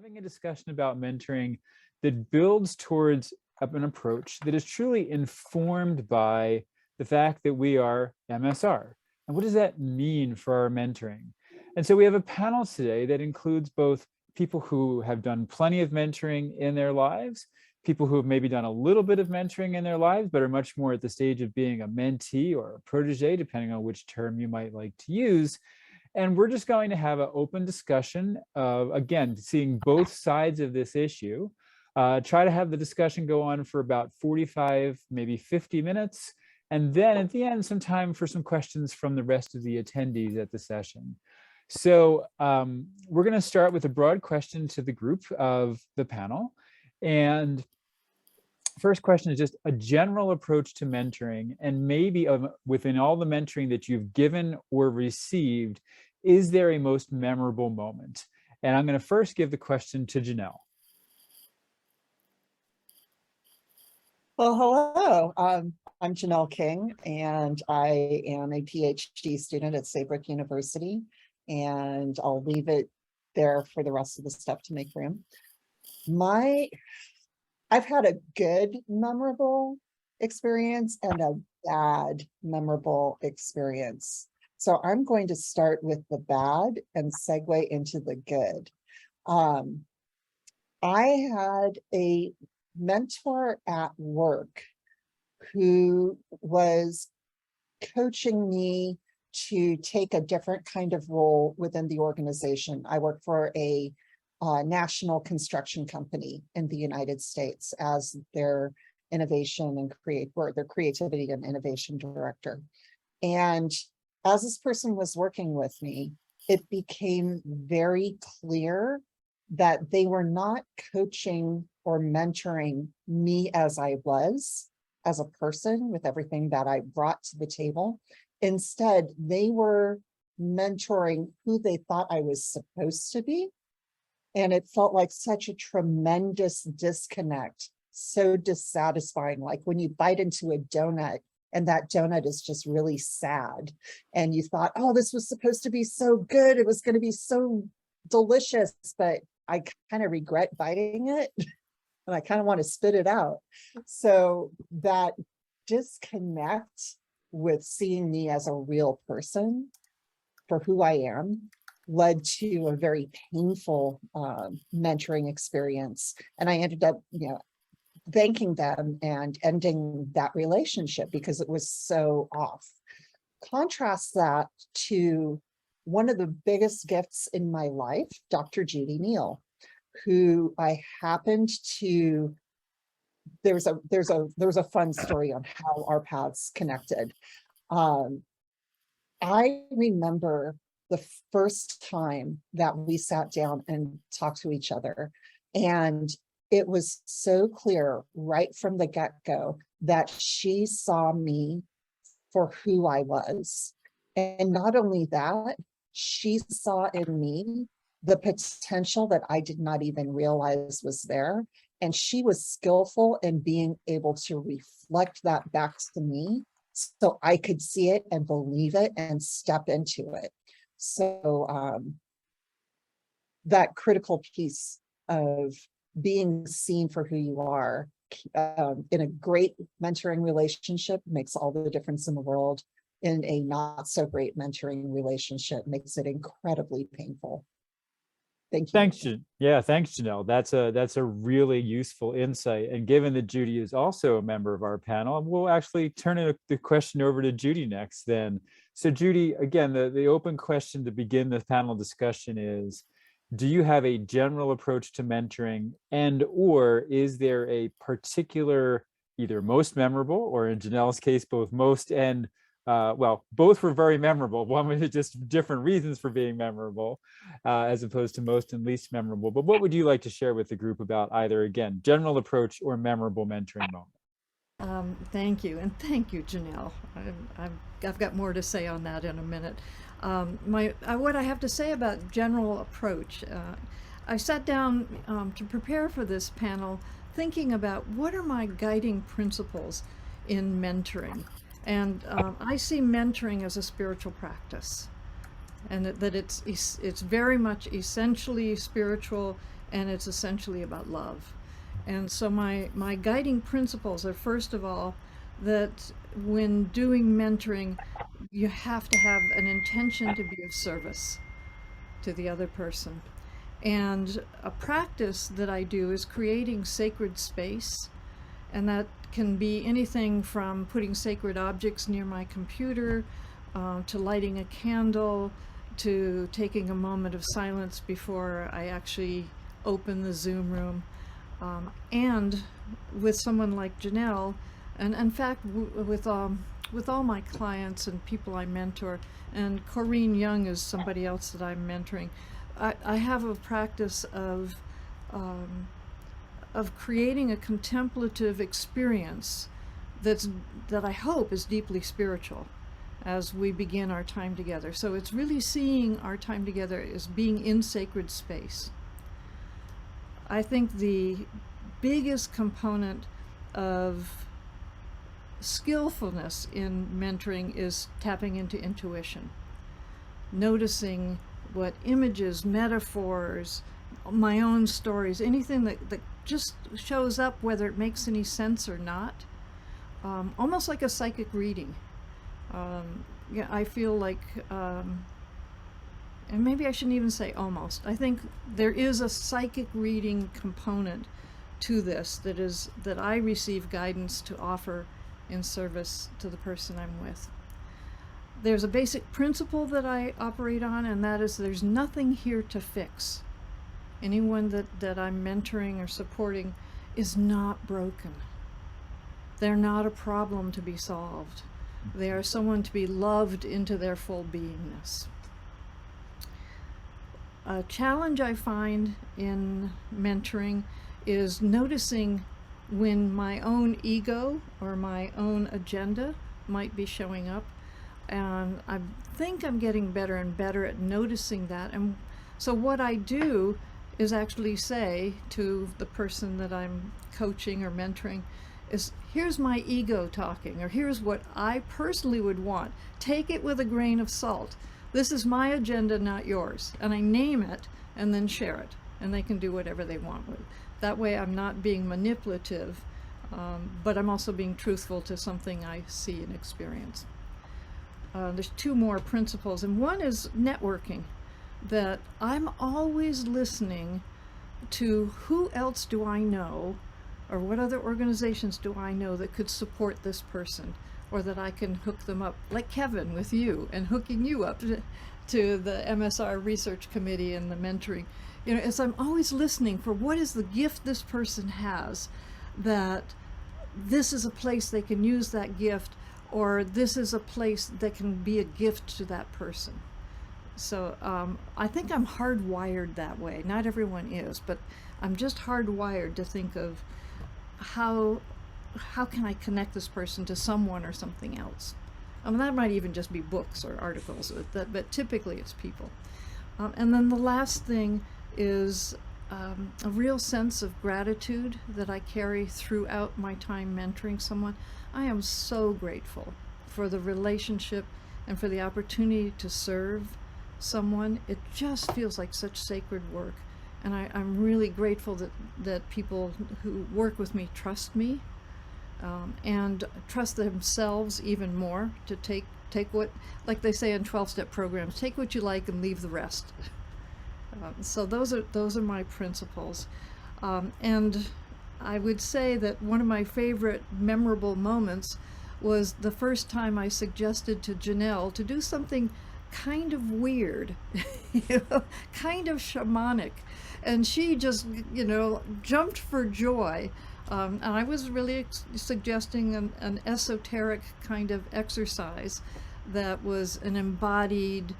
having a discussion about mentoring that builds towards an approach that is truly informed by the fact that we are MSR. And what does that mean for our mentoring? And so we have a panel today that includes both people who have done plenty of mentoring in their lives, people who have maybe done a little bit of mentoring in their lives, but are much more at the stage of being a mentee or a protege, depending on which term you might like to use. And we're just going to have an open discussion of, again, seeing both sides of this issue. Try to have the discussion go on for about 45, maybe 50 minutes. And then at the end, some time for some questions from the rest of the attendees at the session. So we're going to start with a broad question to the group of the panel. And first question is just a general approach to mentoring, and maybe within all the mentoring that you've given or received, is there a most memorable moment? And I'm going to first give the question to Janelle. Well, hello. I'm Janelle King, and I am a PhD student at Saybrook University, and I'll leave it there for the rest of the stuff to make room. I've had a good, memorable experience and a bad, memorable experience. So I'm going to start with the bad and segue into the good. I had a mentor at work who was coaching me to take a different kind of role within the organization. I work for a national construction company in the United States as their innovation and their creativity and innovation director. And as this person was working with me, it became very clear that they were not coaching or mentoring me as I was, as a person with everything that I brought to the table. Instead, they were mentoring who they thought I was supposed to be. And it felt like such a tremendous disconnect, so dissatisfying, like when you bite into a donut and that donut is just really sad. And you thought, oh, this was supposed to be so good. It was going to be so delicious, but I kind of regret biting it and I kind of want to spit it out. So that disconnect with seeing me as a real person for who I am led to a very painful mentoring experience. And I ended up, thanking them and ending that relationship because it was so off. Contrast that to one of the biggest gifts in my life, Dr. Judy Neal, who I happened to, there's a fun story on how our paths connected. I remember the first time that we sat down and talked to each other. And it was so clear right from the get-go that she saw me for who I was. And not only that, she saw in me the potential that I did not even realize was there. And she was skillful in being able to reflect that back to me so I could see it and believe it and step into it. So that critical piece of being seen for who you are in a great mentoring relationship makes all the difference in the world. In a not so great mentoring relationship makes it incredibly painful. Thank you. Thanks, yeah, thanks, Janelle. That's a really useful insight. And given that Judy is also a member of our panel, we'll actually turn the question over to Judy next then. So Judy, again, the open question to begin the panel discussion is, do you have a general approach to mentoring, and or is there a particular, either most memorable, or in Janelle's case, both most and well, both were very memorable. One was just different reasons for being memorable, as opposed to most and least memorable. But what would you like to share with the group about either, again, general approach or memorable mentoring moment? Thank you. And thank you, Janelle. I've got more to say on that in a minute. What I have to say about general approach, I sat down to prepare for this panel thinking about what are my guiding principles in mentoring. And I see mentoring as a spiritual practice, and that it's very much essentially spiritual. and it's essentially about love. And so my guiding principles are, first of all, that when doing mentoring, you have to have an intention to be of service to the other person. And a practice that I do is creating sacred space, and that can be anything from putting sacred objects near my computer, to lighting a candle, to taking a moment of silence before I actually open the Zoom room. And with someone like Janelle, and in fact with all my clients and people I mentor, and Corrine Young is somebody else that I'm mentoring, I have a practice of creating a contemplative experience that I hope is deeply spiritual as we begin our time together. So it's really seeing our time together as being in sacred space. I think the biggest component of skillfulness in mentoring is tapping into intuition, noticing what images, metaphors, my own stories, anything that just shows up, whether it makes any sense or not, almost like a psychic reading. Yeah, I feel like, and maybe I shouldn't even say almost, I think there is a psychic reading component to this that I receive guidance to offer in service to the person I'm with. There's a basic principle that I operate on, and that is there's nothing here to fix. Anyone that I'm mentoring or supporting is not broken. They're not a problem to be solved. They are someone to be loved into their full beingness. A challenge I find in mentoring is noticing when my own ego or my own agenda might be showing up. And I think I'm getting better and better at noticing that. And so what I do is actually say to the person that I'm coaching or mentoring is, here's my ego talking, or here's what I personally would want. Take it with a grain of salt. This is my agenda, not yours. And I name it and then share it. And they can do whatever they want with it. That way I'm not being manipulative, but I'm also being truthful to something I see and experience. There's two more principles, and one is networking, that I'm always listening to who else do I know, or what other organizations do I know that could support this person, or that I can hook them up, like Kevin with you, and hooking you up to the MSR Research Committee and the mentoring. You know, as I'm always listening for what is the gift this person has, that this is a place they can use that gift, or this is a place that can be a gift to that person. So I think I'm hardwired that way. Not everyone is, but I'm just hardwired to think of how can I connect this person to someone or something else. I mean, that might even just be books or articles, but typically it's people. And then the last thing is a real sense of gratitude that I carry throughout my time mentoring someone. I am so grateful for the relationship and for the opportunity to serve someone. It just feels like such sacred work. And I'm really grateful that people who work with me trust me, and trust themselves even more to take what, like they say in 12-step programs, take what you like and leave the rest. So those are my principles. And I would say that one of my favorite memorable moments was the first time I suggested to Janelle to do something kind of weird, kind of shamanic. And she just, jumped for joy. And I was really suggesting an esoteric kind of exercise that was an embodied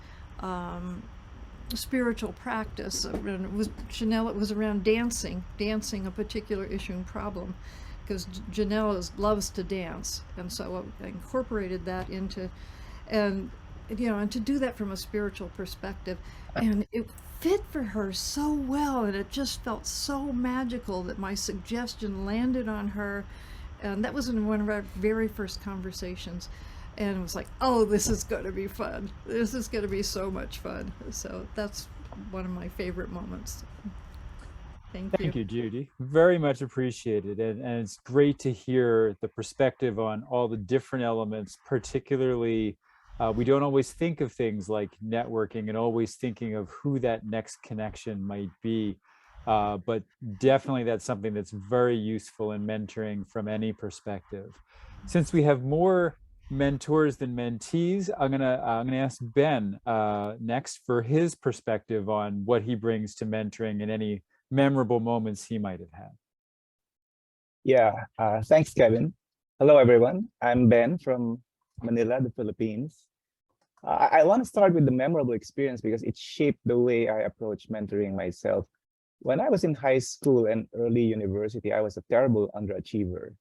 spiritual practice. It was around dancing a particular issue and problem, because Janelle loves to dance, and so I incorporated that into, and to do that from a spiritual perspective, and it fit for her so well, and it just felt so magical that my suggestion landed on her, and that was in one of our very first conversations. And it was like, oh, this is going to be fun. This is going to be so much fun. So that's one of my favorite moments. Thank Thank you. you, Judy. Very much appreciated. And it's great to hear the perspective on all the different elements, particularly we don't always think of things like networking and always thinking of who that next connection might be. But definitely that's something that's very useful in mentoring from any perspective. Since we have more mentors than mentees, I'm gonna ask Ben next for his perspective on what he brings to mentoring and any memorable moments he might have had. Yeah, thanks, Kevin. Hello, everyone. I'm Ben from Manila, the Philippines. I want to start with the memorable experience because it shaped the way I approach mentoring myself. When I was in high school and early university, I was a terrible underachiever.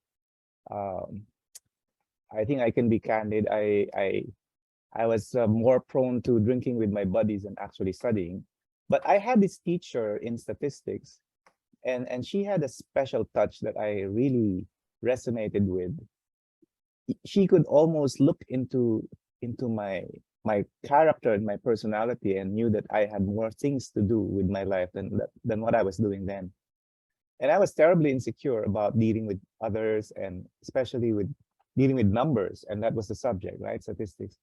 Um, I think I can be candid. I was more prone to drinking with my buddies than actually studying. But I had this teacher in statistics, and she had a special touch that I really resonated with. She could almost look into my character and my personality and knew that I had more things to do with my life than what I was doing then. And I was terribly insecure about dealing with others and especially with dealing with numbers. And that was the subject, right? Statistics.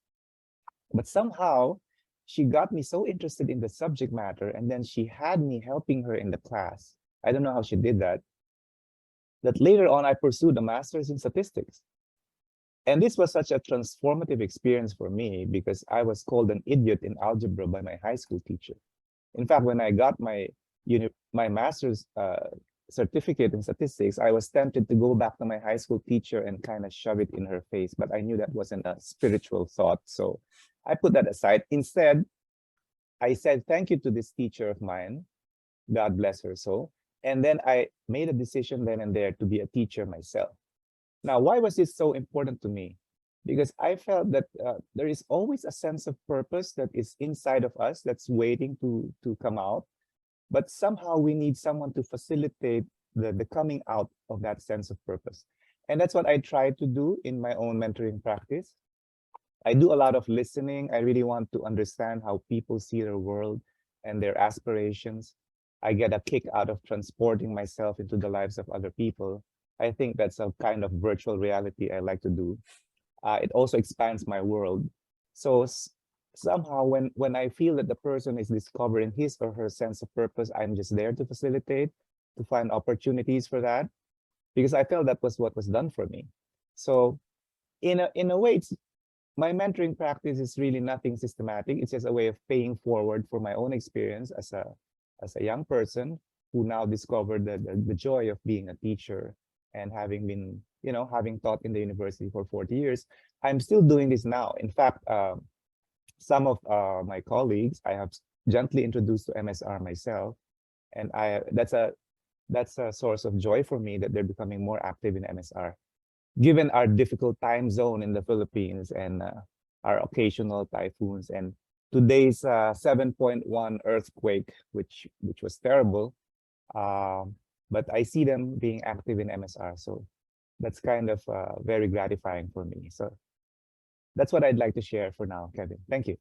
But somehow she got me so interested in the subject matter, and then she had me helping her in the class. I don't know how she did that. That later on, I pursued a master's in statistics. And this was such a transformative experience for me because I was called an idiot in algebra by my high school teacher. In fact, when I got my master's certificate in statistics, I was tempted to go back to my high school teacher and kind of shove it in her face, but I knew that wasn't a spiritual thought. So I put that aside. Instead, I said thank you to this teacher of mine, God bless her soul. And then I made a decision then and there to be a teacher myself. Now, why was this so important to me? Because I felt that there is always a sense of purpose that is inside of us that's waiting to come out. But somehow we need someone to facilitate the coming out of that sense of purpose. And that's what I try to do in my own mentoring practice. I do a lot of listening. I really want to understand how people see their world and their aspirations. I get a kick out of transporting myself into the lives of other people. I think that's a kind of virtual reality I like to do. It also expands my world. So somehow when I feel that the person is discovering his or her sense of purpose, I'm just there to facilitate, to find opportunities for that, because I felt that was what was done for me. So in a way, my mentoring practice is really nothing systematic. It's just a way of paying forward for my own experience as a young person who now discovered the joy of being a teacher and having been, having taught in the university for 40 years. I'm still doing this now. In fact, some of my colleagues I have gently introduced to MSR myself, and that's a source of joy for me that they're becoming more active in MSR. Given our difficult time zone in the Philippines and our occasional typhoons and today's 7.1 earthquake, which was terrible, but I see them being active in MSR, so that's kind of very gratifying for me. So that's what I'd like to share for now, Kevin. Thank you.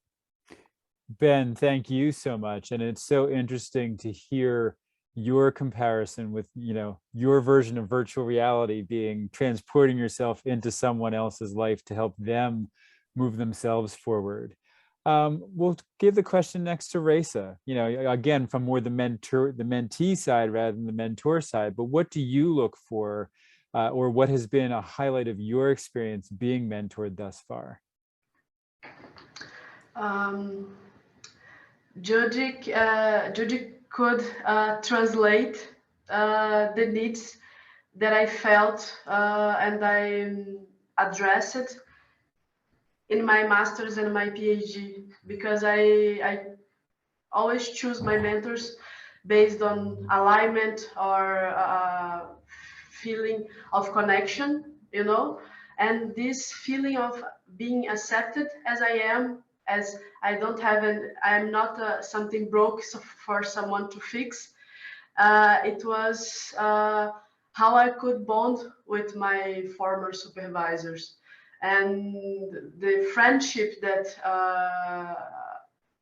Ben, thank you so much. And it's so interesting to hear your comparison with, your version of virtual reality being transporting yourself into someone else's life to help them move themselves forward. We'll give the question next to Raisa, again, from more the mentee side rather than the mentor side, but what do you look for or what has been a highlight of your experience being mentored thus far? Judy could translate the needs that I felt and I addressed in my master's and my PhD, because I always choose my mentors based on alignment or feeling of connection, and this feeling of being accepted as I am, as I don't have I'm not something broke for someone to fix. It was how I could bond with my former supervisors, and the friendship that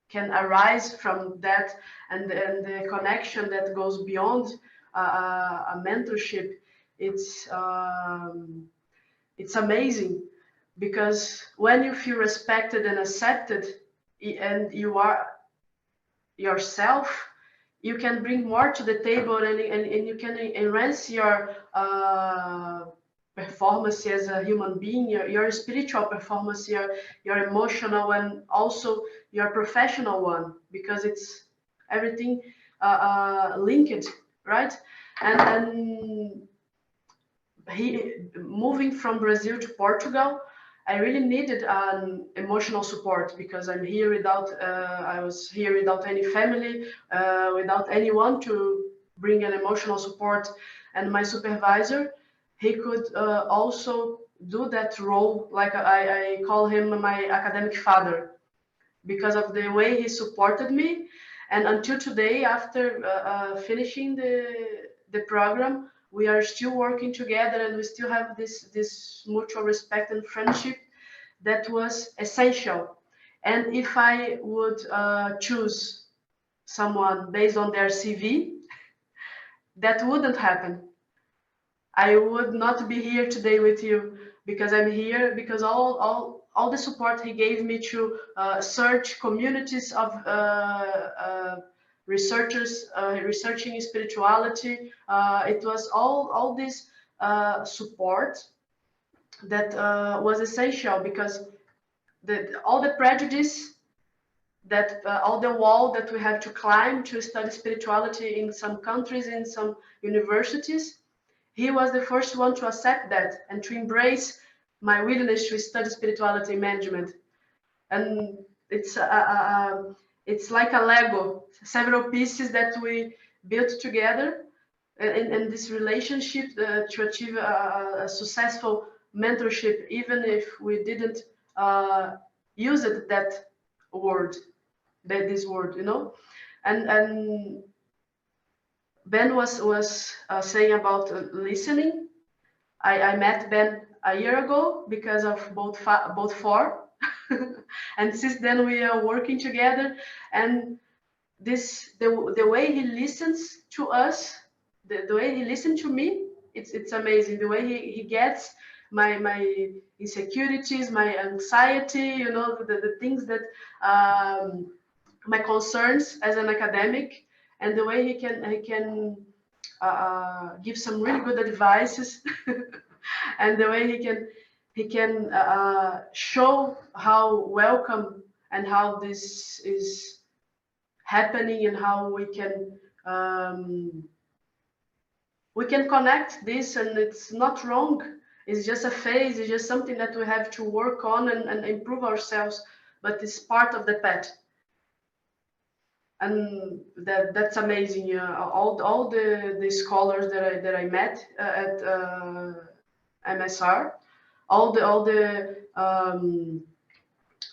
can arise from that, and the connection that goes beyond a mentorship, it's amazing, because when you feel respected and accepted, and you are yourself, you can bring more to the table, and you can enhance your performance as a human being, your spiritual performance, your emotional, and also your professional one, because it's everything linked, right? And he moving from Brazil to Portugal, I really needed emotional support, because I'm here without I was here without any family, without anyone to bring an emotional support. And my supervisor, he could also do that role, like I call him my academic father, because of the way he supported me. And until today, after finishing the program, we are still working together, and we still have this mutual respect and friendship that was essential. And if I would choose someone based on their CV, that wouldn't happen. I would not be here today with you, because I'm here because all the support he gave me to search communities of researchers researching spirituality. It was all this support that was essential, because all the prejudice, that all the wall that we have to climb to study spirituality in some countries, in some universities, he was the first one to accept that and to embrace my willingness to study spirituality management. And it's like a Lego, several pieces that we built together in this relationship to achieve a successful mentorship, even if we didn't use it, that word, this word, you know. And Ben was saying about listening. I met Ben a year ago because of both four, and since then we are working together. And the way he listens to us, the way he listened to me, it's amazing. The way he gets my insecurities, my anxiety, you know, the things that my concerns as an academic, and the way he can give some really good advices, and the way he can show how welcome and how this is happening, and how we can connect this, and it's not wrong. It's just a phase. It's just something that we have to work on and improve ourselves, but it's part of the path. And that's amazing. All the scholars that I met at MSR, all the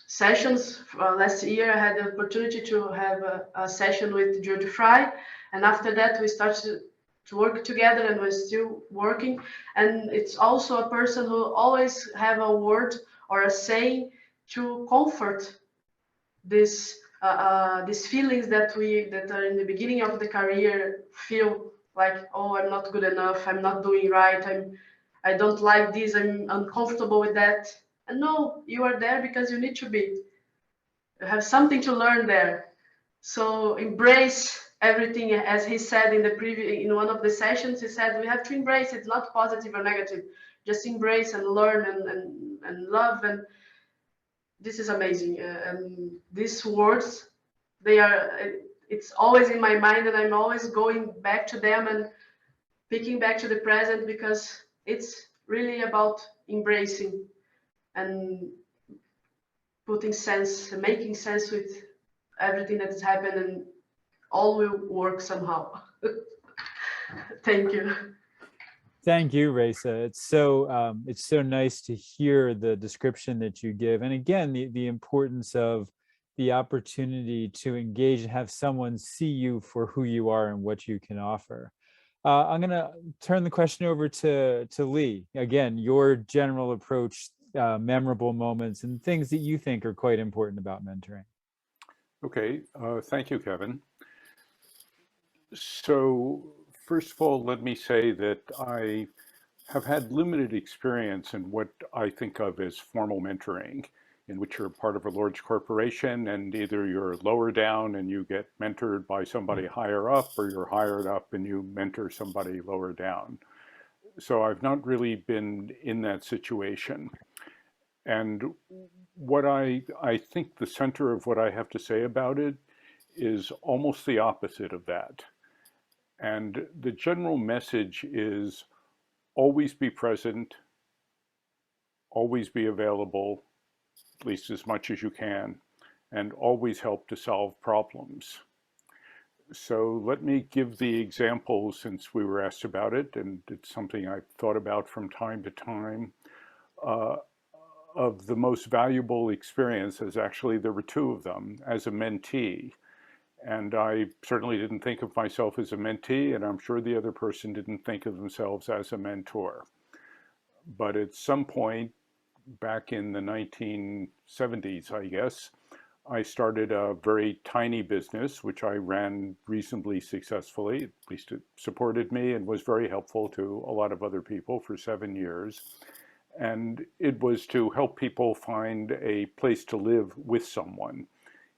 sessions. Last year I had the opportunity to have a session with George Fry, and after that we started to work together, and we're still working. And it's also a person who always have a word or a saying to comfort these feelings that are in the beginning of the career, feel like, oh, I'm not good enough, I'm not doing right, I don't like this, I'm uncomfortable with that. And no, you are there because you need to be. You have something to learn there. So embrace everything, as he said in one of the sessions. He said we have to embrace. It's not positive or negative. Just embrace and learn and love. And this is amazing. And these words, it's always in my mind, and I'm always going back to them and picking back to the present, because it's really about embracing and making sense with everything that has happened, and all will work somehow. Thank you. Thank you, Raisa. It's so nice to hear the description that you give, and again, the importance of the opportunity to engage and have someone see you for who you are and what you can offer. I'm going to turn the question over to Lee. Again, your general approach, memorable moments, and things that you think are quite important about mentoring. Okay, thank you, Kevin. So First of all, let me say that I have had limited experience in what I think of as formal mentoring, in which you're part of a large corporation and either you're lower down and you get mentored by somebody higher up, or you're higher up and you mentor somebody lower down. So I've not really been in that situation. And what I think the center of what I have to say about it is almost the opposite of that. And the general message is always be present, always be available, at least as much as you can, and always help to solve problems. So let me give the example, since we were asked about it, and it's something I've thought about from time to time. Of the most valuable experiences, actually there were two of them, as a mentee. And I certainly didn't think of myself as a mentee, and I'm sure the other person didn't think of themselves as a mentor. But at some point back in the 1970s, I guess, I started a very tiny business, which I ran reasonably successfully. At least it supported me and was very helpful to a lot of other people for 7 years. And it was to help people find a place to live with someone,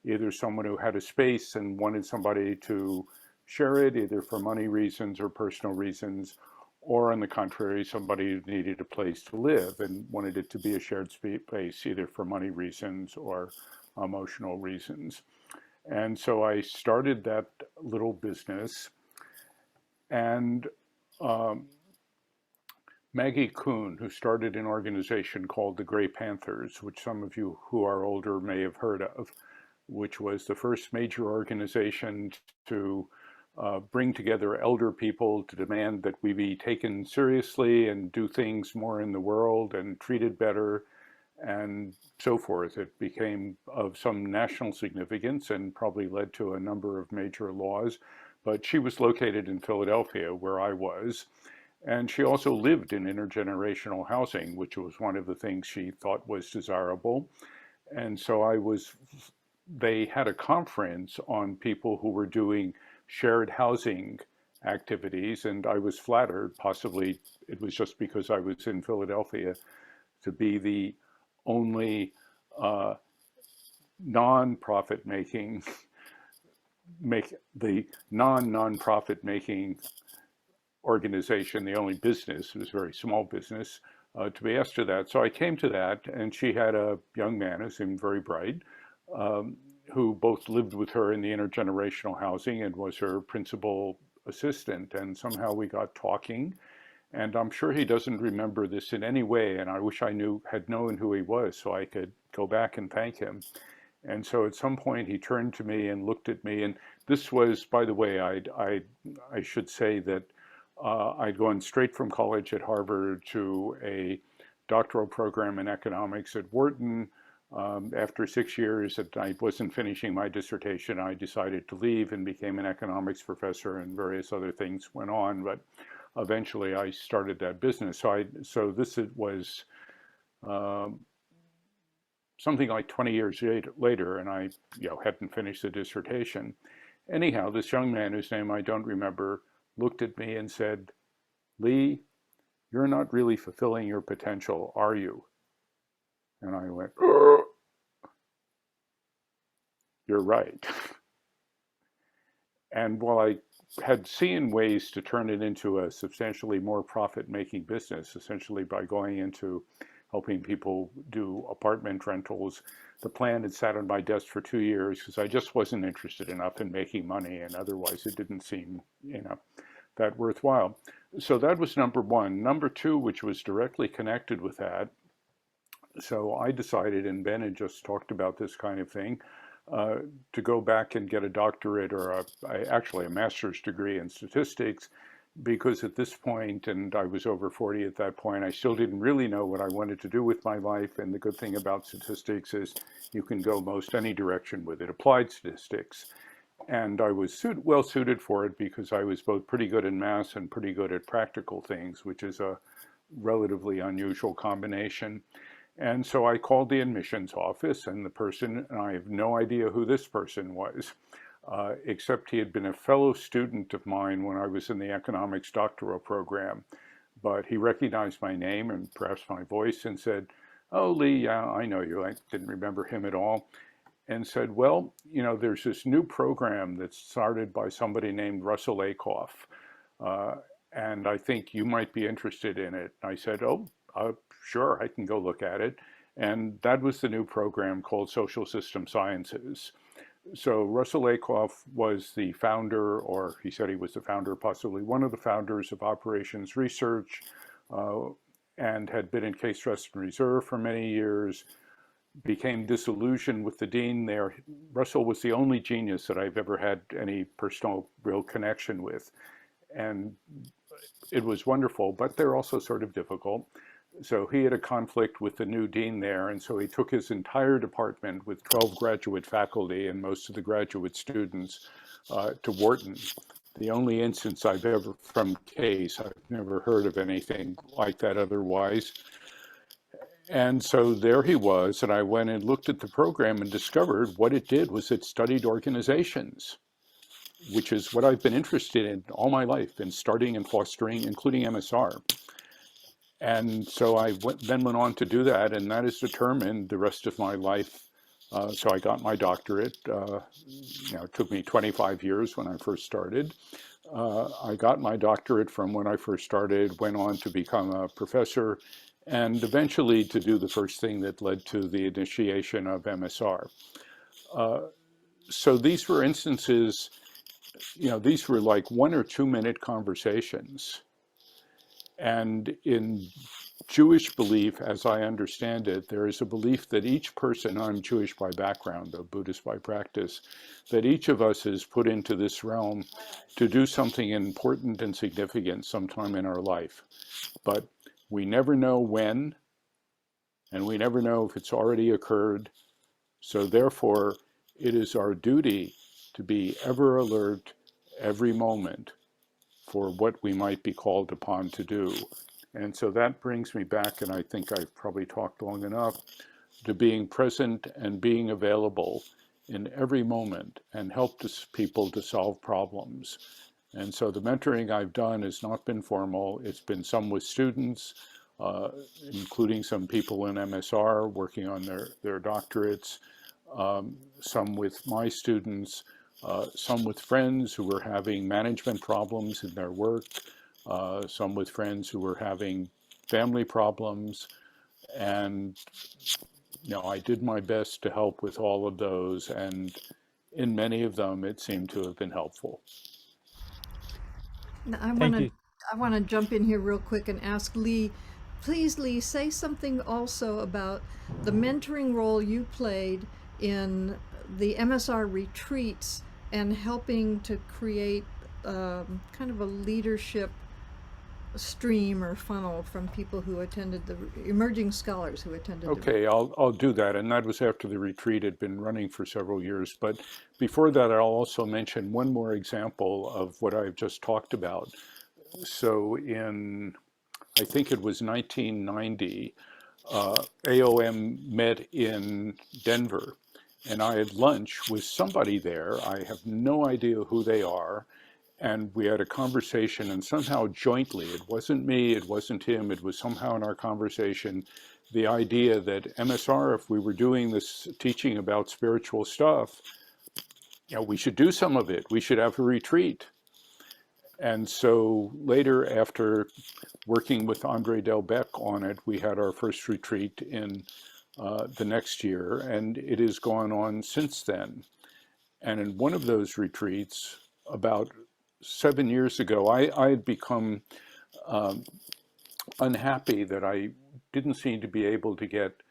either someone who had a space and wanted somebody to share it, either for money reasons or personal reasons, or on the contrary, somebody who needed a place to live and wanted it to be a shared space, either for money reasons or emotional reasons. And so I started that little business, and Maggie Kuhn, who started an organization called the Gray Panthers, which some of you who are older may have heard of, which was the first major organization to bring together elder people to demand that we be taken seriously and do things more in the world and treated better and so forth. It became of some national significance and probably led to a number of major laws. But she was located in Philadelphia, where I was. And she also lived in intergenerational housing, which was one of the things she thought was desirable. And so they had a conference on people who were doing shared housing activities, and I was flattered, possibly it was just because I was in Philadelphia, to be the only non-profit making, the non-profit making organization, the only business, it was a very small business, to be asked to that. So I came to that, and she had a young man who seemed very bright, who both lived with her in the intergenerational housing and was her principal assistant. And somehow we got talking, and I'm sure he doesn't remember this in any way, and I wish I had known who he was so I could go back and thank him. And so at some point he turned to me and looked at me, and this was, by the way, I should say that I'd gone straight from college at Harvard to a doctoral program in economics at Wharton. After 6 years that I wasn't finishing my dissertation, I decided to leave and became an economics professor, and various other things went on. But eventually I started that business. So this was something like 20 years later, and I hadn't finished the dissertation. Anyhow, this young man, whose name I don't remember, looked at me and said, "Lee, you're not really fulfilling your potential, are you?" And I went, "You're right." And while I had seen ways to turn it into a substantially more profit-making business, essentially by going into helping people do apartment rentals, the plan had sat on my desk for 2 years because I just wasn't interested enough in making money, and otherwise it didn't seem, that worthwhile. So that was number one. Number two, which was directly connected with that, so I decided, and Ben had just talked about this kind of thing, to go back and get a doctorate, or actually a master's degree in statistics, because at this point, and I was over 40 at that point, I still didn't really know what I wanted to do with my life. And the good thing about statistics is you can go most any direction with it, applied statistics. And I was well suited for it because I was both pretty good in math and pretty good at practical things, which is a relatively unusual combination. And so I called the admissions office, and the person, and I have no idea who this person was, except he had been a fellow student of mine when I was in the economics doctoral program. But he recognized my name and perhaps my voice and said, "Oh, Lee, yeah, I know you." I didn't remember him at all. And said, "Well, you know, there's this new program that's started by somebody named Russell Akoff, uh, and I think you might be interested in it." I said, "Oh, sure, I can go look at it." And that was the new program called Social System Sciences. So Russell Akoff was the founder, or he said he was the founder, possibly one of the founders of Operations Research, uh, and had been in Case Western Reserve for many years, became disillusioned with the dean there. Russell was the only genius that I've ever had any personal real connection with. And it was wonderful, but they're also sort of difficult. So he had a conflict with the new dean there, and so he took his entire department with 12 graduate faculty and most of the graduate students to Wharton. The only instance I've ever, from Case, I've never heard of anything like that otherwise. And so there he was, and I went and looked at the program and discovered what it did was it studied organizations, which is what I've been interested in all my life, in starting and fostering, including MSR. And so I then went on to do that, and that has determined the rest of my life. So I got my doctorate. It took me 25 years when I first started. I got my doctorate from when I first started, went on to become a professor, and eventually to do the first thing that led to the initiation of MSR. So these were instances, these were like 1 or 2 minute conversations. And in Jewish belief, as I understand it, there is a belief that each person, I'm Jewish by background, though Buddhist by practice, that each of us is put into this realm to do something important and significant sometime in our life. But we never know when, and we never know if it's already occurred. So therefore, it is our duty to be ever alert every moment for what we might be called upon to do. And so that brings me back, and I think I've probably talked long enough, to being present and being available in every moment and help people to solve problems. And so the mentoring I've done has not been formal. It's been some with students, including some people in MSR working on their doctorates, some with my students, some with friends who were having management problems in their work, some with friends who were having family problems. And, I did my best to help with all of those. And in many of them, it seemed to have been helpful. Now, Thank you. I want to jump in here real quick and ask Lee, please, Lee, say something also about the mentoring role you played in the MSR retreats and helping to create kind of a leadership stream or funnel from people who attended the emerging scholars who attended. Okay, I'll do that. And that was after the retreat had been running for several years. But before that, I'll also mention one more example of what I've just talked about. So I think it was 1990, AOM met in Denver, and I had lunch with somebody there. I have no idea who they are. And we had a conversation, and somehow jointly, it wasn't me, it wasn't him, it was somehow in our conversation, the idea that MSR, if we were doing this teaching about spiritual stuff, we should do some of it. We should have a retreat. And so later, after working with Andre Delbecq on it, we had our first retreat in the next year, and it has gone on since then. And in one of those retreats, about 7 years ago, I had become unhappy that I didn't seem to be able to get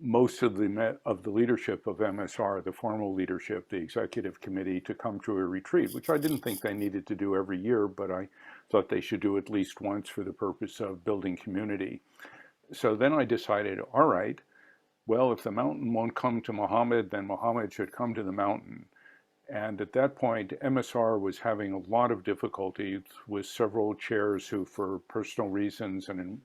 most of the leadership of MSR, the formal leadership, the executive committee, to come to a retreat, which I didn't think they needed to do every year, but I thought they should do at least once for the purpose of building community. So then I decided, all right, well, if the mountain won't come to Muhammad, then Muhammad should come to the mountain. And at that point, MSR was having a lot of difficulty with several chairs who, for personal reasons and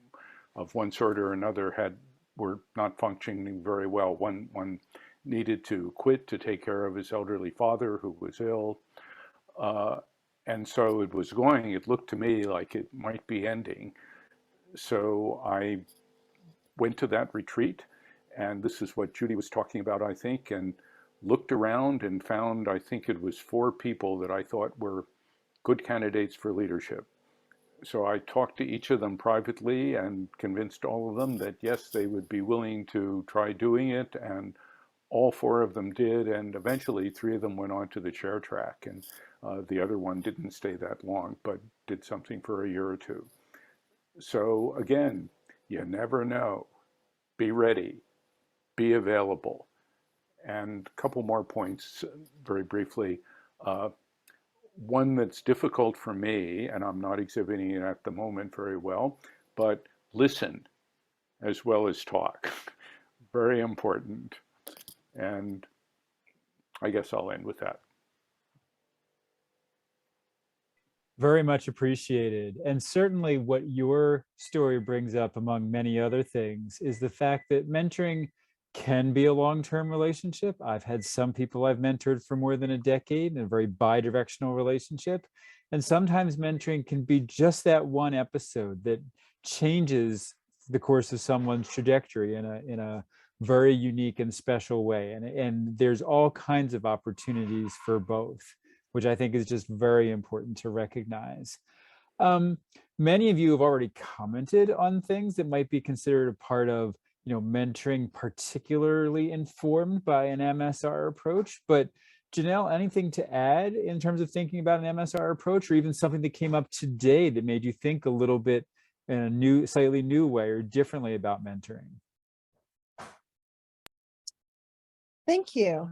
of one sort or another, were not functioning very well. One needed to quit to take care of his elderly father who was ill. And so it looked to me like it might be ending. So I went to that retreat, and this is what Judy was talking about, I think, and looked around and found, I think it was 4 people that I thought were good candidates for leadership. So I talked to each of them privately and convinced all of them that yes, they would be willing to try doing it, and all 4 of them did, and eventually 3 of them went on to the chair track, and the other one didn't stay that long, but did something for a year or 2. So again, you never know. Be ready, be available. And a couple more points very briefly. One that's difficult for me, and I'm not exhibiting it at the moment very well, but listen as well as talk. Very important. And I guess I'll end with that. Very much appreciated. And certainly what your story brings up, among many other things, is the fact that mentoring can be a long-term relationship. I've had some people I've mentored for more than a decade in a very bi-directional relationship. And sometimes mentoring can be just that one episode that changes the course of someone's trajectory in a very unique and special way. And there's all kinds of opportunities for both, which I think is just very important to recognize. Many of you have already commented on things that might be considered a part of, mentoring particularly informed by an MSR approach. But Janelle, anything to add in terms of thinking about an MSR approach, or even something that came up today that made you think a little bit in a slightly new way or differently about mentoring? Thank you.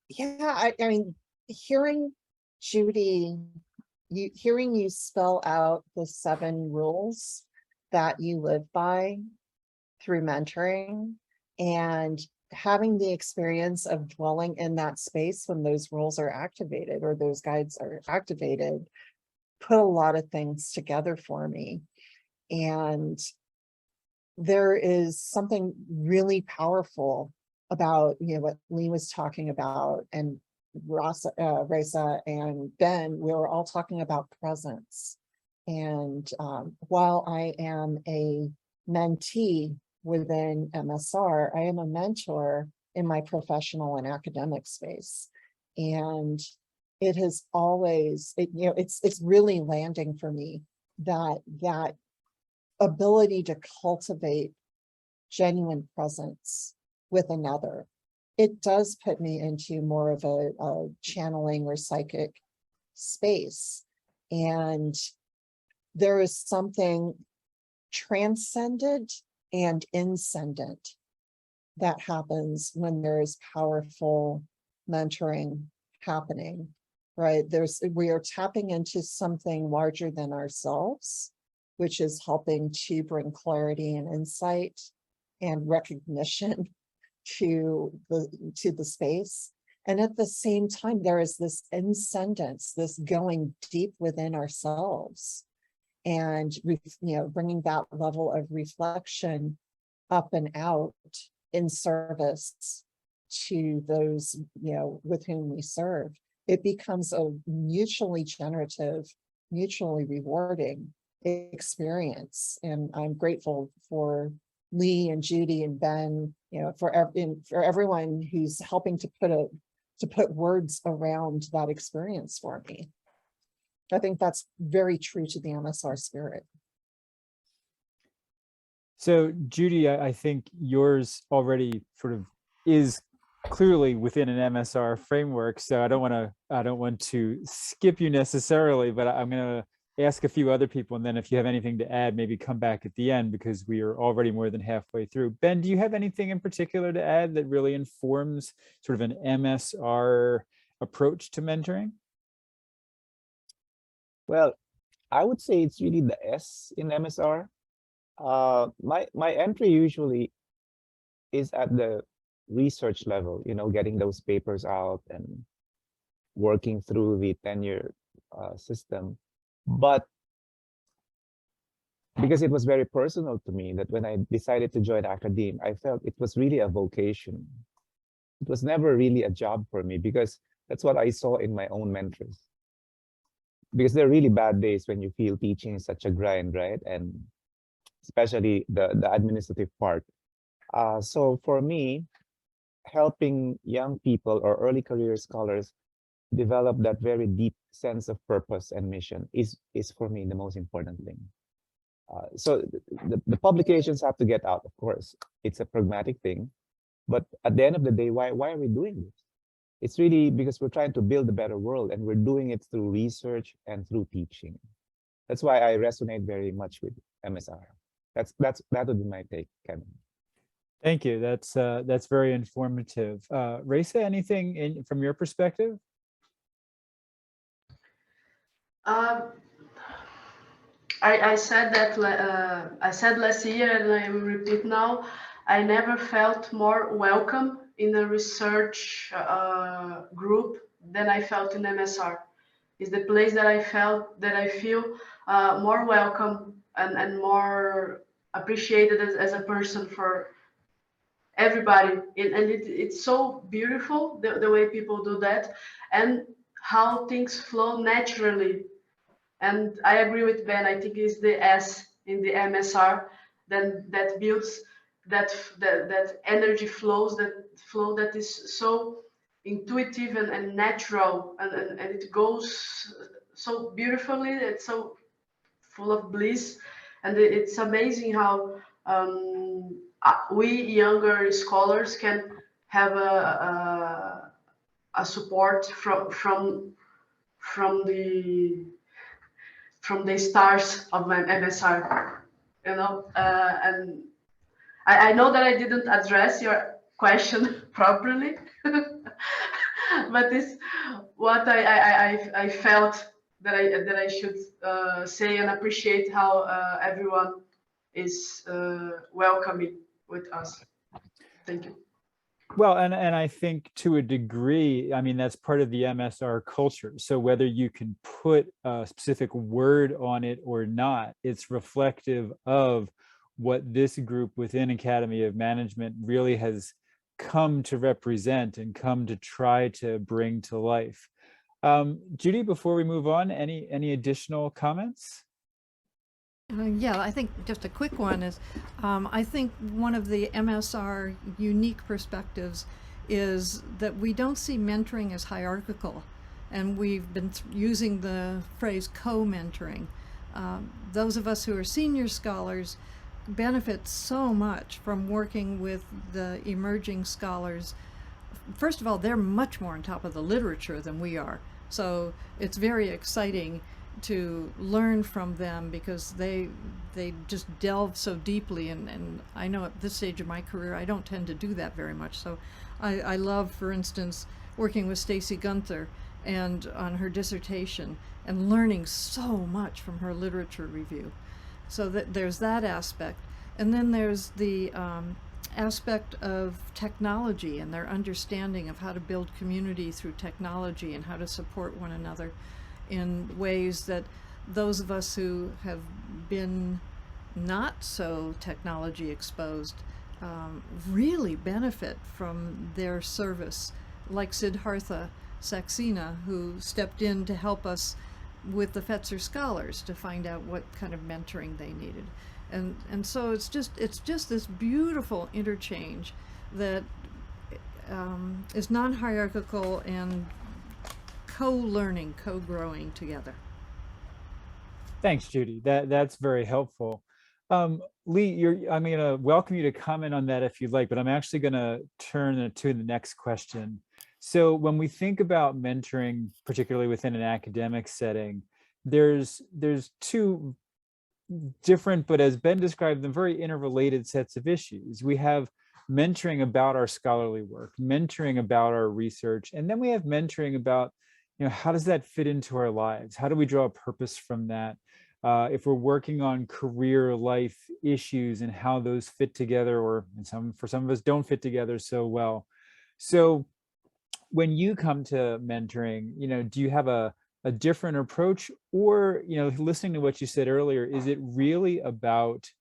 Yeah, I mean, hearing Judy, hearing you spell out the 7 rules that you live by through mentoring, and having the experience of dwelling in that space when those rules are activated or those guides are activated, put a lot of things together for me. And there is something really powerful about, what Lee was talking about, and Reza and Ben, we were all talking about presence. And while I am a mentee within MSR, I am a mentor in my professional and academic space. And it has always, it's really landing for me that ability to cultivate genuine presence with another. It does put me into more of a channeling or psychic space. And there is something transcendent and incendent that happens when there is powerful mentoring happening, right? We are tapping into something larger than ourselves, which is helping to bring clarity and insight and recognition to the space. And at the same time, there is this incendence, this going deep within ourselves, and bringing that level of reflection up and out in service to those with whom we serve. It becomes a mutually generative, mutually rewarding experience. And I'm grateful for Lee and Judy and Ben, for everyone who's helping to put words around that experience for me. I think that's very true to the MSR spirit. So Judy, I think yours already sort of is clearly within an MSR framework. So I don't want to skip you necessarily, but I'm going to ask a few other people, and then if you have anything to add, maybe come back at the end, because we are already more than halfway through. Ben, do you have anything in particular to add that really informs sort of an MSR approach to mentoring? Well, I would say it's really the S in MSR. My entry usually is at the research level, getting those papers out and working through the tenure system. But because it was very personal to me, that when I decided to join academe, I felt it was really a vocation. it was never really a job for me, because that's what I saw in my own mentors. Because there are really bad days when you feel teaching is such a grind, right? And especially the administrative part. So for me, helping young people or early career scholars develop that very deep sense of purpose and mission is for me the most important thing. So the publications have to get out, of course. It's a pragmatic thing. But at the end of the day, why are we doing this? It's really because we're trying to build a better world, and we're doing it through research and through teaching. That's why I resonate very much with MSR. That would be my take, Kevin. Thank you. That's very informative. Raisa, anything from your perspective? I said that I said last year, and I will repeat now. I never felt more welcome in a research group than I felt in MSR. It's the place that I feel more welcome and more appreciated as a person for everybody. It's so beautiful the way people do that, and how things flow naturally. And I agree with Ben. I think it's the S in the MSR that builds that energy flows, that flow that is so intuitive and natural, and it goes so beautifully. It's so full of bliss, and it's amazing how we younger scholars can have a support from the stars of my MSR, and I know that I didn't address your question properly, but it's what I felt that I should say, and appreciate how everyone is welcoming with us. Thank you. Well, and I think to a degree, I mean, that's part of the MSR culture. So whether you can put a specific word on it or not, it's reflective of what this group within Academy of Management really has come to represent and come to try to bring to life. Judy, before we move on, any additional comments? Yeah, I think just a quick one is, I think one of the MSR unique perspectives is that we don't see mentoring as hierarchical, and we've been using the phrase co-mentoring. Those of us who are senior scholars benefit so much from working with the emerging scholars. First of all, they're much more on top of the literature than we are, so it's very exciting to learn from them, because they just delve so deeply, and I know at this stage of my career I don't tend to do that very much. So I love, for instance, working with Stacy Gunther and on her dissertation and learning so much from her literature review. So that there's that aspect, and then there's the aspect of technology and their understanding of how to build community through technology and how to support one another in ways that those of us who have been not so technology exposed really benefit from their service, like Siddhartha Saxena, who stepped in to help us with the Fetzer scholars to find out what kind of mentoring they needed. And so it's just this beautiful interchange that is non-hierarchical and co-learning, co-growing together. Thanks, Judy. That's very helpful. Lee, I'm going to welcome you to comment on that if you'd like, but I'm actually going to turn to the next question. So when we think about mentoring, particularly within an academic setting, there's two different, but as Ben described them, very interrelated sets of issues. We have mentoring about our scholarly work, mentoring about our research, and then we have mentoring about, how does that fit into our lives? How do we draw a purpose from that? If we're working on career life issues and how those fit together, or for some of us don't fit together so well. So when you come to mentoring, do you have a different approach, or, listening to what you said earlier, is it really about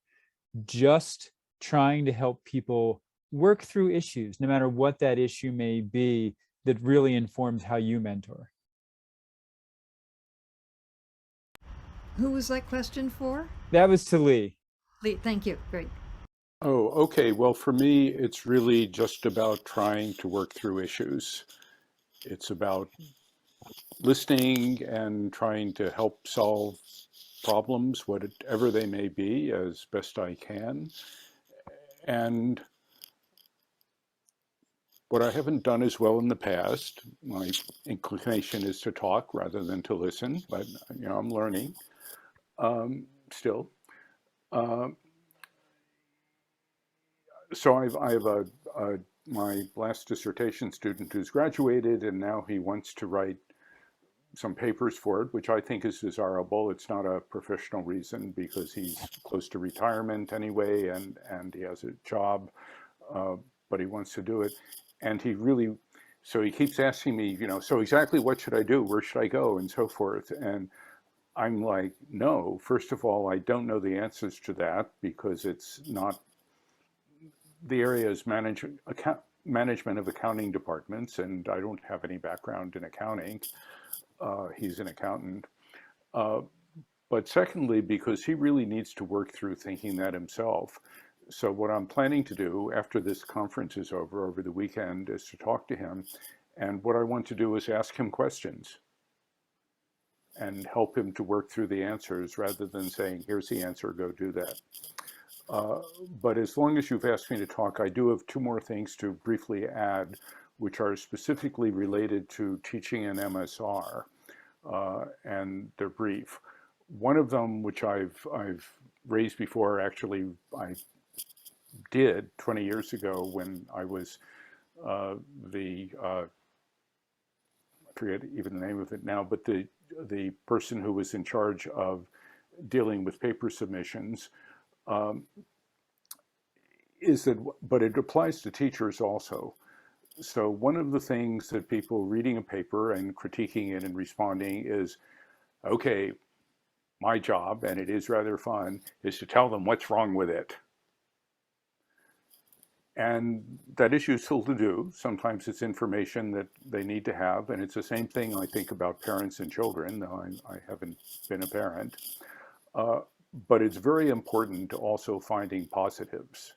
just trying to help people work through issues, no matter what that issue may be, that really informs how you mentor? Who was that question for? That was to Lee. Lee, thank you. Great. Oh, okay. Well, for me, it's really just about trying to work through issues. It's about listening and trying to help solve problems, whatever they may be, as best I can. And what I haven't done as well in the past, my inclination is to talk rather than to listen, but I'm learning still. So I have my last dissertation student who's graduated, and now he wants to write some papers for it, which I think is desirable. It's not a professional reason because he's close to retirement anyway, and he has a job, but he wants to do it. And so he keeps asking me, so exactly what should I do? Where should I go? And so forth. And I'm like, no, first of all, I don't know the answers to that because it's not, the area is management of accounting departments, and I don't have any background in accounting. He's an accountant. But secondly, because he really needs to work through thinking that himself. So what I'm planning to do after this conference is over the weekend, is to talk to him. And what I want to do is ask him questions and help him to work through the answers rather than saying, here's the answer, go do that. But as long as you've asked me to talk, I do have two more things to briefly add, which are specifically related to teaching in MSR, and they're brief. One of them, which I've raised before, actually I did 20 years ago when I was I forget even the name of it now, but the person who was in charge of dealing with paper submissions, but it applies to teachers also. So one of the things that people reading a paper and critiquing it and responding is, okay, my job, and it is rather fun, is to tell them what's wrong with it. And that is useful to do. Sometimes it's information that they need to have, and it's the same thing I think about parents and children, though I haven't been a parent. But it's very important to also finding positives.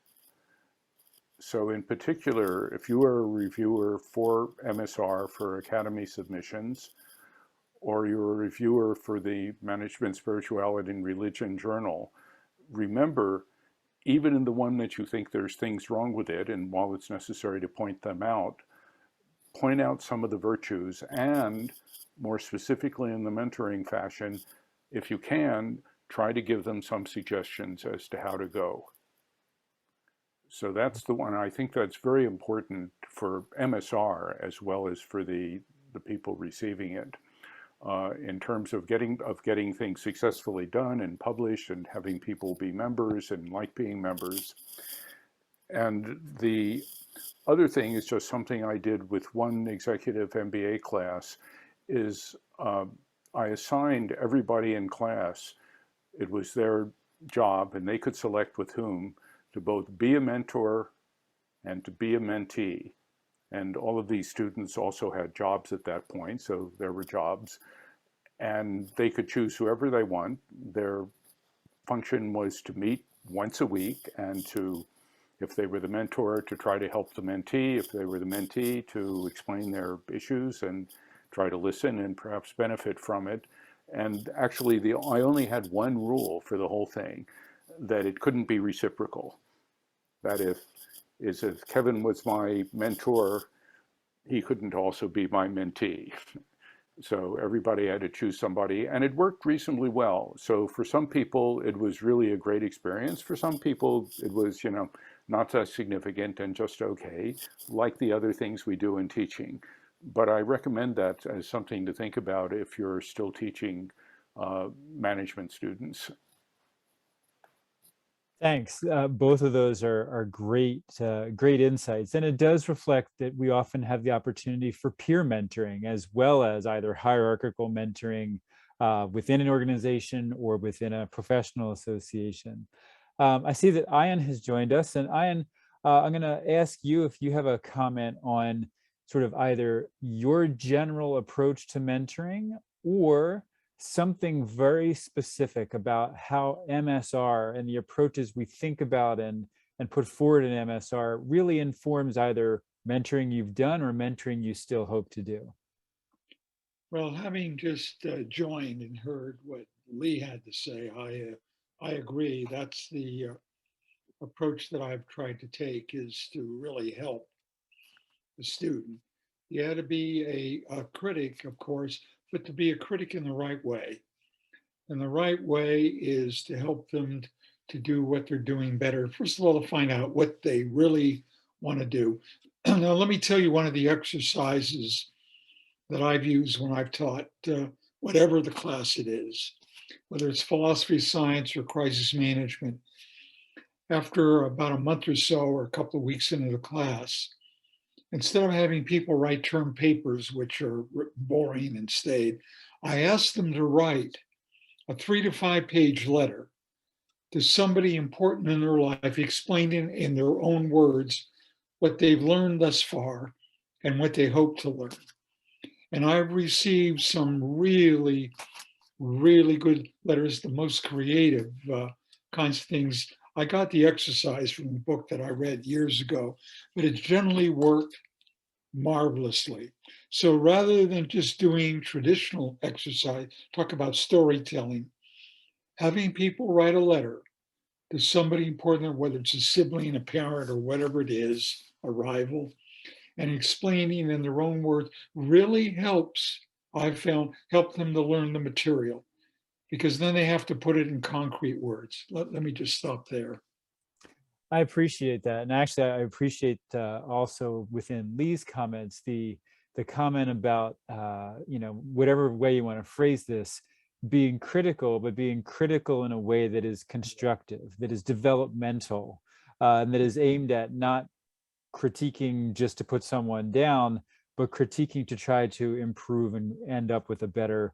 So in particular, if you are a reviewer for MSR for Academy submissions, or you're a reviewer for the Management, Spirituality, and Religion Journal, remember, even in the one that you think there's things wrong with it, and while it's necessary to point them out, point out some of the virtues, and more specifically in the mentoring fashion, if you can, try to give them some suggestions as to how to go. So that's the one. I think that's very important for MSR as well as for the people receiving it, in terms of getting things successfully done and published and having people be members and like being members. And the other thing is just something I did with one executive MBA class is I assigned everybody in class, it was their job, and they could select with whom, to both be a mentor and to be a mentee. And all of these students also had jobs at that point, so there were jobs. And they could choose whoever they want. Their function was to meet once a week and to, if they were the mentor, to try to help the mentee. If they were the mentee, to explain their issues and try to listen and perhaps benefit from it. And actually, I only had one rule for the whole thing, that it couldn't be reciprocal. That if Kevin was my mentor, he couldn't also be my mentee. So everybody had to choose somebody, and it worked reasonably well. So for some people, it was really a great experience. For some people, it was, not that significant and just okay, like the other things we do in teaching. But I recommend that as something to think about if you're still teaching management students. Thanks. Both of those are great, great insights. And it does reflect that we often have the opportunity for peer mentoring, as well as either hierarchical mentoring within an organization or within a professional association. I see that Ian has joined us. And Ian, I'm going to ask you if you have a comment on sort of either your general approach to mentoring or something very specific about how MSR and the approaches we think about and put forward in MSR really informs either mentoring you've done or mentoring you still hope to do. Well, having just joined and heard what Lee had to say, I agree. That's the approach that I've tried to take, is to really help the student. You had to be a critic, of course, but to be a critic in the right way. And the right way is to help them to do what they're doing better. First of all, to find out what they really want to do. Now, let me tell you one of the exercises that I've used when I've taught whatever the class it is, whether it's philosophy, science, or crisis management. After about a month or so, or a couple of weeks into the class, instead of having people write term papers, which are boring and staid, I asked them to write a 3 to 5 page letter to somebody important in their life, explaining in their own words what they've learned thus far and what they hope to learn. And I've received some really, really good letters, the most creative kinds of things. I got the exercise from the book that I read years ago, but it generally worked marvelously. So rather than just doing traditional exercise, talk about storytelling, having people write a letter to somebody important, whether it's a sibling, a parent, or whatever it is, a rival, and explaining in their own words really helps, I've found, help them to learn the material, because then they have to put it in concrete words. Let me just stop there. I appreciate that. And actually, I appreciate also within Lee's comments, the comment about, whatever way you want to phrase this, being critical, but being critical in a way that is constructive, that is developmental, and that is aimed at not critiquing just to put someone down, but critiquing to try to improve and end up with a better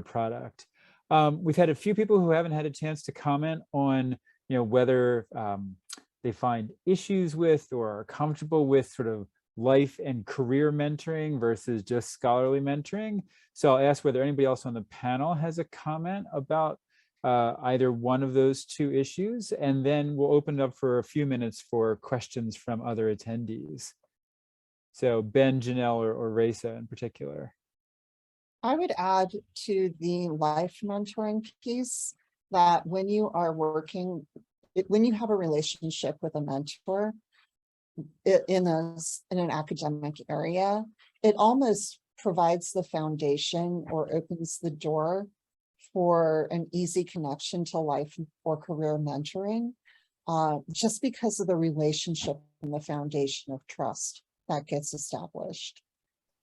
product. We've had a few people who haven't had a chance to comment on whether they find issues with or are comfortable with sort of life and career mentoring versus just scholarly mentoring. So I'll ask whether anybody else on the panel has a comment about either one of those two issues, and then we'll open it up for a few minutes for questions from other attendees. So Ben, Janelle, or Raisa in particular. I would add to the life mentoring piece that when you are working, when you have a relationship with a mentor in an academic area, it almost provides the foundation or opens the door for an easy connection to life or career mentoring, just because of the relationship and the foundation of trust that gets established.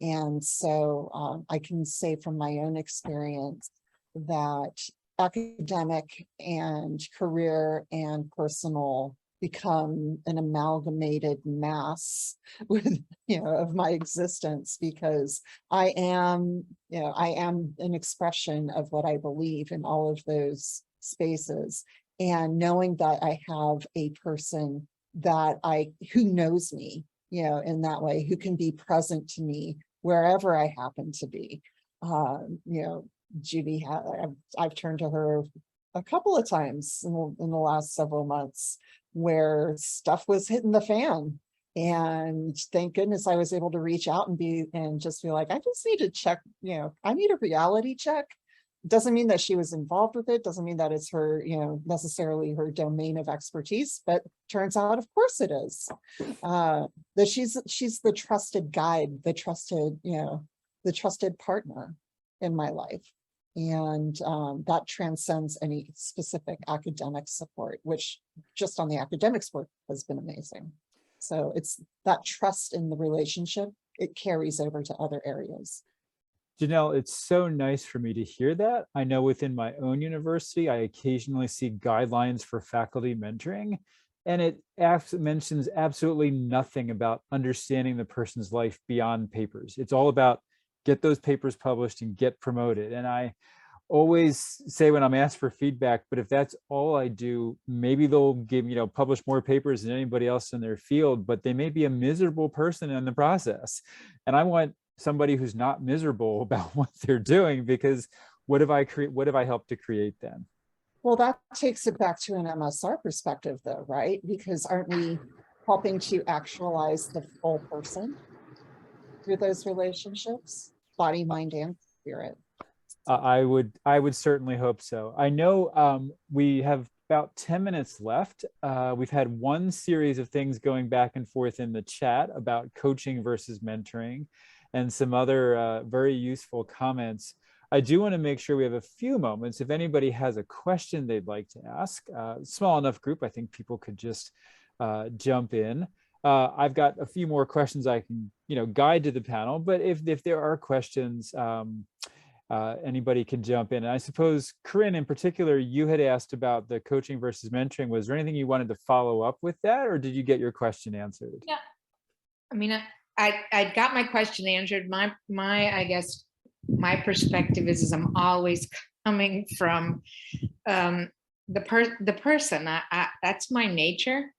And so I can say from my own experience that academic and career and personal become an amalgamated mass with, of my existence, because I am an expression of what I believe in all of those spaces. And knowing that I have a person who knows me, in that way, who can be present to me wherever I happen to be. Judy, I've turned to her a couple of times in the last several months where stuff was hitting the fan. And thank goodness I was able to reach out and just be like, I just need to check, I need a reality check. Doesn't mean that she was involved with it. Doesn't mean that it's her, necessarily her domain of expertise, but turns out, of course it is. That she's the trusted guide, the trusted partner in my life. And that transcends any specific academic support, which just on the academic support has been amazing. So it's that trust in the relationship, it carries over to other areas. Janelle, it's so nice for me to hear that. I know within my own university, I occasionally see guidelines for faculty mentoring, and it mentions absolutely nothing about understanding the person's life beyond papers. It's all about get those papers published and get promoted. And I always say when I'm asked for feedback, but if that's all I do, maybe they'll give, publish more papers than anybody else in their field, but they may be a miserable person in the process. And I want somebody who's not miserable about what they're doing, because what have I helped to create then? Well, that takes it back to an MSR perspective though, right? Because aren't we helping to actualize the full person through those relationships, body, mind, and spirit? I would certainly hope so. I know we have about 10 minutes left. We've had one series of things going back and forth in the chat about coaching versus mentoring, and some other very useful comments. I do want to make sure we have a few moments. If anybody has a question they'd like to ask, small enough group, I think people could just jump in. I've got a few more questions I can, guide to the panel, but if there are questions, anybody can jump in. And I suppose, Corinne, in particular, you had asked about the coaching versus mentoring. Was there anything you wanted to follow up with that, or did you get your question answered? Yeah, I mean, I got my question answered. I guess my perspective is I'm always coming from the person. That's my nature,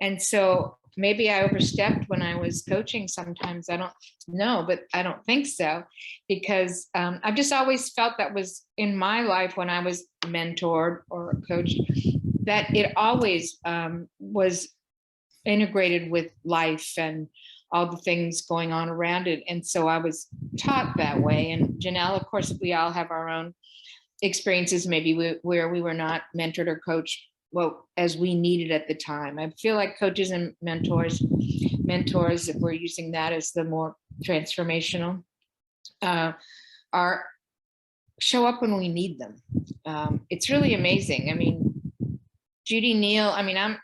and so maybe I overstepped when I was coaching sometimes. I don't know, but I don't think so, because I've just always felt that was in my life when I was mentored or coached, that it always was integrated with life and all the things going on around it. And so I was taught that way. And Janelle, of course, we all have our own experiences, maybe where we were not mentored or coached well as we needed at the time. I feel like coaches and mentors, if we're using that as the more transformational, show up when we need them. It's really amazing. I mean, Judy Neal, I mean, I'm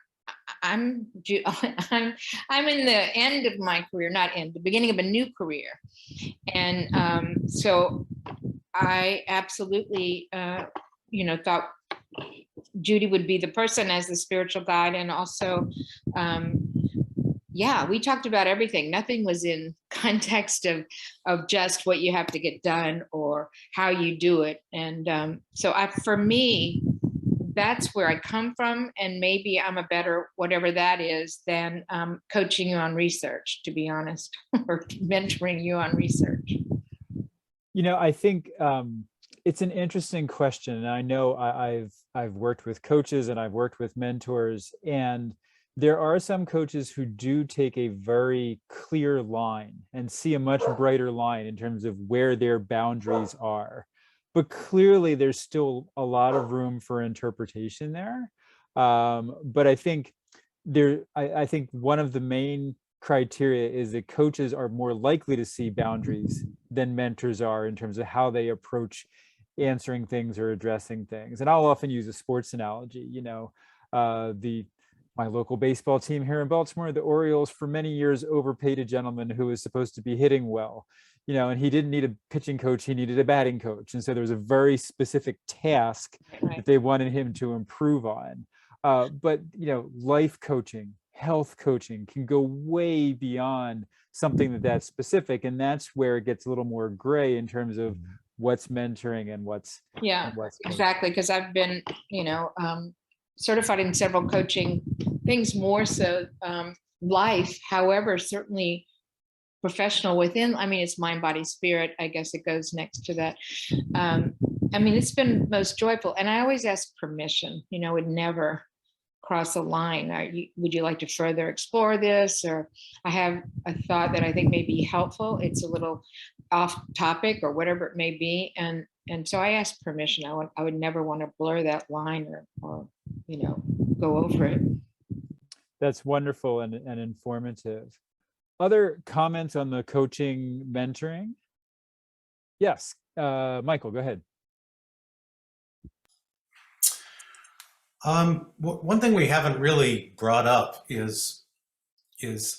in the end of my career, the beginning of a new career. And so I absolutely, thought Judy would be the person as the spiritual guide. And also, we talked about everything. Nothing was in context of just what you have to get done or how you do it. And so for me, that's where I come from. And maybe I'm a better, whatever that is, than coaching you on research, to be honest, or mentoring you on research. I think it's an interesting question. And I know I've worked with coaches and I've worked with mentors, and there are some coaches who do take a very clear line and see a much brighter line in terms of where their boundaries are. But clearly there's still a lot of room for interpretation there. But I think I think one of the main criteria is that coaches are more likely to see boundaries than mentors are in terms of how they approach answering things or addressing things. And I'll often use a sports analogy. My local baseball team here in Baltimore, the Orioles, for many years overpaid a gentleman who was supposed to be hitting well, and he didn't need a pitching coach, he needed a batting coach. And so there was a very specific task that they wanted him to improve on. But life coaching, health coaching can go way beyond something that's specific. And that's where it gets a little more gray in terms of what's mentoring and what's exactly, because I've been certified in several coaching things, more so life, however, certainly professional within, it's mind, body, spirit, I guess it goes next to that. It's been most joyful, and I always ask permission, would never cross a line. Would you like to further explore this? Or I have a thought that I think may be helpful. It's a little off topic or whatever it may be. And so I ask permission. I would never want to blur that line or go over it. That's wonderful and informative. Other comments on the coaching mentoring? Yes, Michael, go ahead. One thing we haven't really brought up is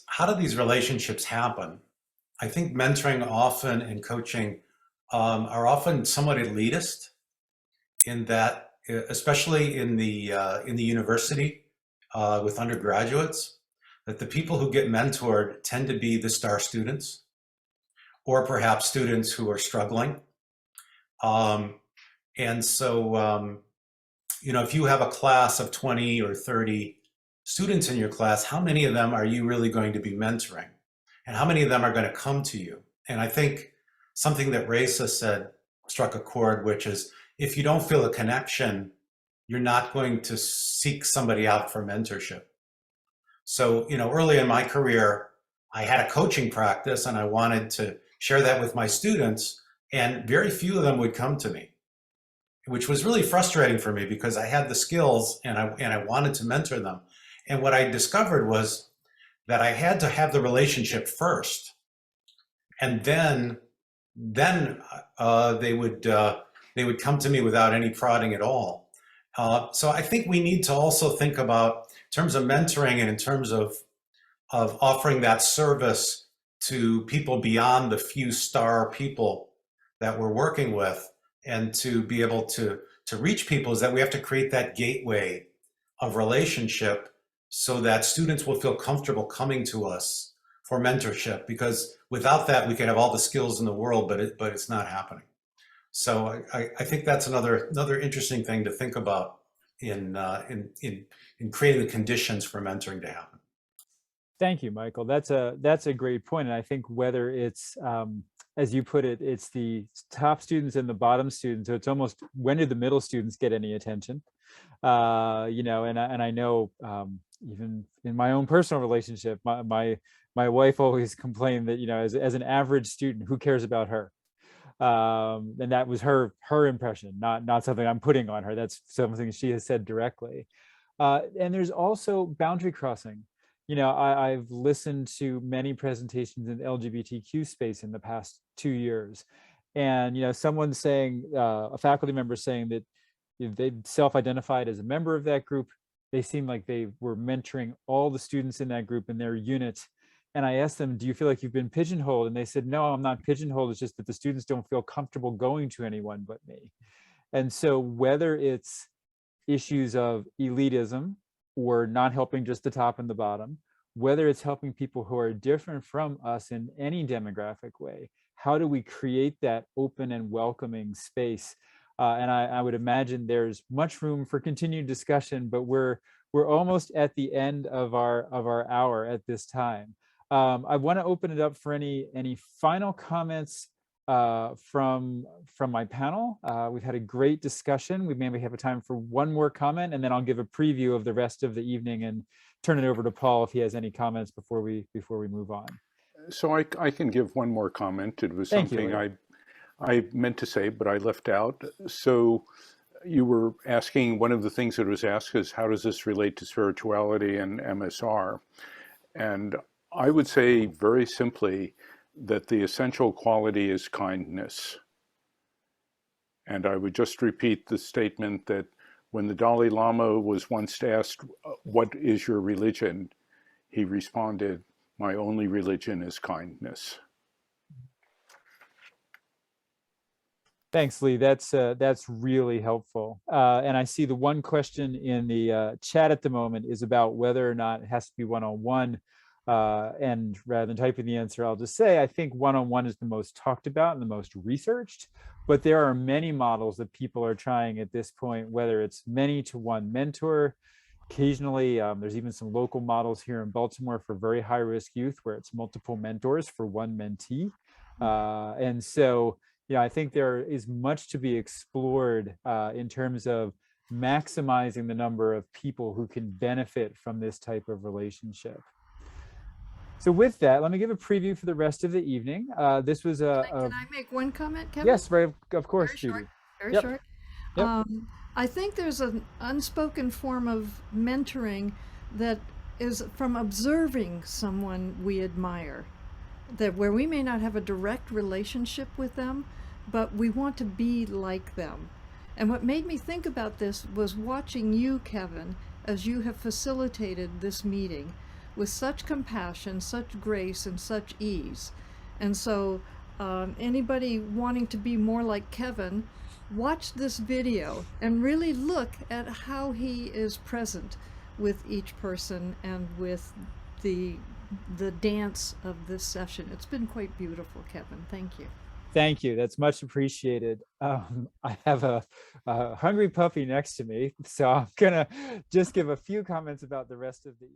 how do these relationships happen? I think mentoring often and coaching are often somewhat elitist, in that, especially in the university with undergraduates, that the people who get mentored tend to be the star students, or perhaps students who are struggling. And so, if you have a class of 20 or 30 students in your class, how many of them are you really going to be mentoring? And how many of them are going to come to you? And I think something that Raisa said struck a chord, which is if you don't feel a connection, you're not going to seek somebody out for mentorship. So, early in my career, I had a coaching practice and I wanted to share that with my students, and very few of them would come to me, which was really frustrating for me because I had the skills and I wanted to mentor them. And what I discovered was that I had to have the relationship first, and then they would come to me without any prodding at all. So I think we need to also think about, in terms of mentoring and in terms of offering that service to people beyond the few star people that we're working with, and to be able to reach people, is that we have to create that gateway of relationship so that students will feel comfortable coming to us for mentorship, because without that we could have all the skills in the world, but it's not happening. So I think that's another interesting thing to think about in creating the conditions for mentoring to happen. Thank you, Michael. That's a great point. And I think whether it's, as you put it, it's the top students and the bottom students. So it's almost, when do the middle students get any attention? And I know, even in my own personal relationship, my wife always complained that, as an average student, who cares about her? And that was her impression, not something I'm putting on her. That's something she has said directly. And there's also boundary crossing. I've listened to many presentations in the LGBTQ space in the past 2 years, and someone saying, a faculty member saying that they self-identified as a member of that group. They seemed like they were mentoring all the students in that group in their unit. And I asked them, do you feel like you've been pigeonholed? And they said, no, I'm not pigeonholed. It's just that the students don't feel comfortable going to anyone but me. And so whether it's issues of elitism or not helping just the top and the bottom, whether it's helping people who are different from us in any demographic way, how do we create that open and welcoming space? And I would imagine there's much room for continued discussion, but we're almost at the end of our hour at this time. I want to open it up for any final comments from my panel. We've had a great discussion. We maybe have a time for one more comment, and then I'll give a preview of the rest of the evening and turn it over to Paul if he has any comments before we move on. So I can give one more comment. It was something I meant to say, but I left out. So you were asking, one of the things that was asked is, how does this relate to spirituality and MSR? And I would say very simply that the essential quality is kindness. And I would just repeat the statement that when the Dalai Lama was once asked, what is your religion? He responded, my only religion is kindness. Thanks, Lee. That's really helpful. And I see the one question in the chat at the moment is about whether or not it has to be one-on-one. And rather than typing the answer, I'll just say I think one-on-one is the most talked about and the most researched. But there are many models that people are trying at this point, whether it's many-to-one mentor. Occasionally, there's even some local models here in Baltimore for very high-risk youth where it's multiple mentors for one mentee. And so, I think there is much to be explored in terms of maximizing the number of people who can benefit from this type of relationship. So with that, let me give a preview for the rest of the evening. This was Can I make one comment, Kevin? Yes, right, of course, Very Judy. short. Very Yep. short. Yep. I think there's an unspoken form of mentoring that is from observing someone we admire, that where we may not have a direct relationship with them, but we want to be like them. And what made me think about this was watching you, Kevin, as you have facilitated this meeting with such compassion, such grace, and such ease. And so anybody wanting to be more like Kevin, watch this video and really look at how he is present with each person and with the dance of this session. It's been quite beautiful, Kevin. Thank you. Thank you. That's much appreciated. I have a hungry puppy next to me, so I'm gonna just give a few comments about the rest of the